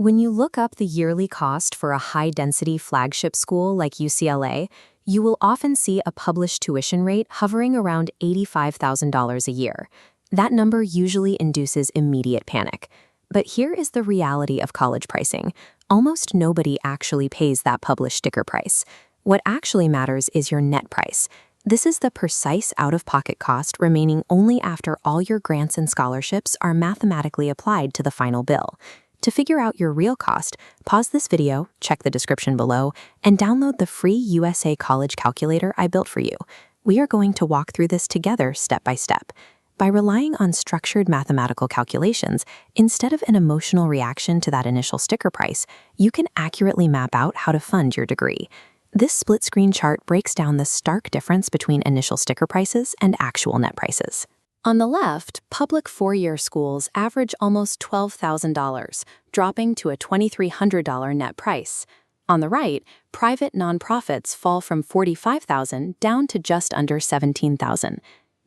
When you look up the yearly cost for a high-density flagship school like UCLA, you will often see a published tuition rate hovering around $85,000 a year. That number usually induces immediate panic. But here is the reality of college pricing. Almost nobody actually pays that published sticker price. What actually matters is your net price. This is the precise out-of-pocket cost remaining only after all your grants and scholarships are mathematically applied to the final bill. To figure out your real cost, pause this video, check the description below, and download the free USA College Calculator I built for you. We are going to walk through this together step by step. By relying on structured mathematical calculations, instead of an emotional reaction to that initial sticker price, you can accurately map out how to fund your degree. This split-screen chart breaks down the stark difference between initial sticker prices and actual net prices. On the left, public four-year schools average almost $12,000, dropping to a $2,300 net price. On the right, private nonprofits fall from $45,000 down to just under $17,000.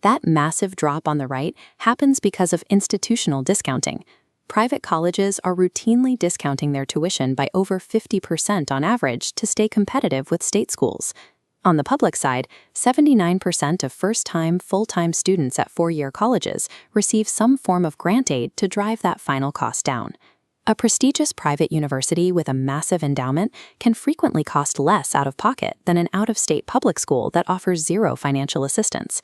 That massive drop on the right happens because of institutional discounting. Private colleges are routinely discounting their tuition by over 50% on average to stay competitive with state schools. On the public side, 79% of first-time, full-time students at four-year colleges receive some form of grant aid to drive that final cost down. A prestigious private university with a massive endowment can frequently cost less out of pocket than an out-of-state public school that offers zero financial assistance.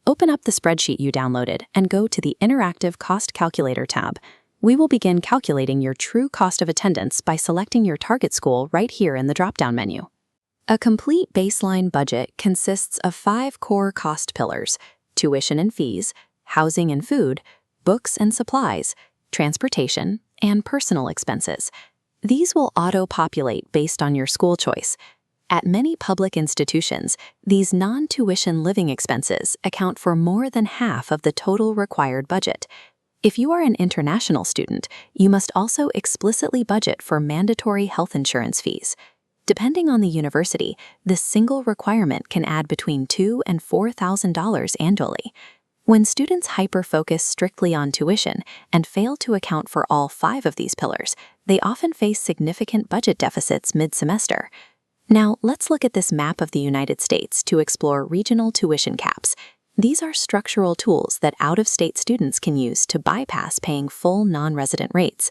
Open up the spreadsheet you downloaded and go to the Interactive Cost Calculator tab. We will begin calculating your true cost of attendance by selecting your target school right here in the drop-down menu. A complete baseline budget consists of 5 core cost pillars: tuition and fees, housing and food, books and supplies, transportation, and personal expenses. These will auto-populate based on your school choice. At many public institutions, these non-tuition living expenses account for more than half of the total required budget. If you are an international student, you must also explicitly budget for mandatory health insurance fees. Depending on the university, this single requirement can add between $2,000 and $4,000 annually. When students hyper-focus strictly on tuition and fail to account for all 5 of these pillars, they often face significant budget deficits mid-semester. Now, let's look at this map of the United States to explore regional tuition caps. These are structural tools that out-of-state students can use to bypass paying full non-resident rates.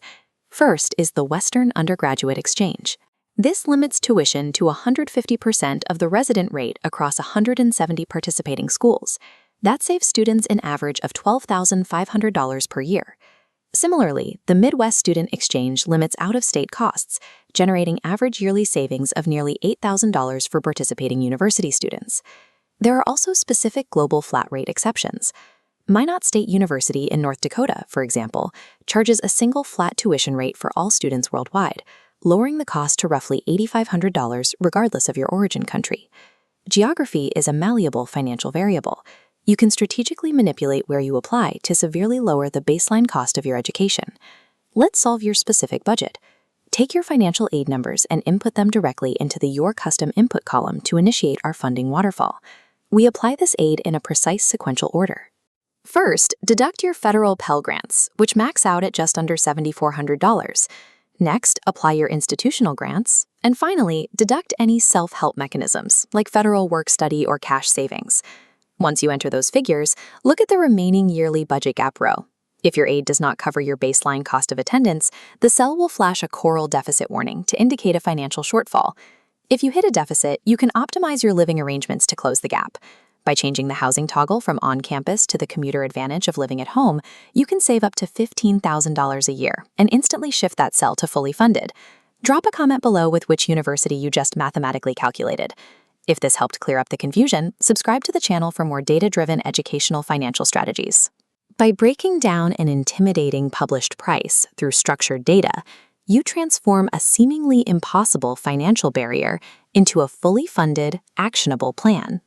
First is the Western Undergraduate Exchange. This limits tuition to 150% of the resident rate across 170 participating schools. That saves students an average of $12,500 per year. Similarly, the Midwest Student Exchange limits out-of-state costs, generating average yearly savings of nearly $8,000 for participating university students. There are also specific global flat rate exceptions. Minot State University in North Dakota, for example, charges a single flat tuition rate for all students worldwide, lowering the cost to roughly $8,500 regardless of your origin country. Geography is a malleable financial variable. You can strategically manipulate where you apply to severely lower the baseline cost of your education. Let's solve your specific budget. Take your financial aid numbers and input them directly into the Your Custom Input column to initiate our funding waterfall. We apply this aid in a precise sequential order. First, deduct your federal Pell Grants, which max out at just under $7,400. Next, apply your institutional grants. And finally, deduct any self-help mechanisms, like federal work-study or cash savings. Once you enter those figures, look at the remaining yearly budget gap row. If your aid does not cover your baseline cost of attendance, the cell will flash a coral deficit warning to indicate a financial shortfall. If you hit a deficit, you can optimize your living arrangements to close the gap. By changing the housing toggle from on-campus to the commuter advantage of living at home, you can save up to $15,000 a year and instantly shift that cell to fully funded. Drop a comment below with which university you just mathematically calculated. If this helped clear up the confusion, subscribe to the channel for more data-driven educational financial strategies. By breaking down an intimidating published price through structured data, you transform a seemingly impossible financial barrier into a fully funded, actionable plan.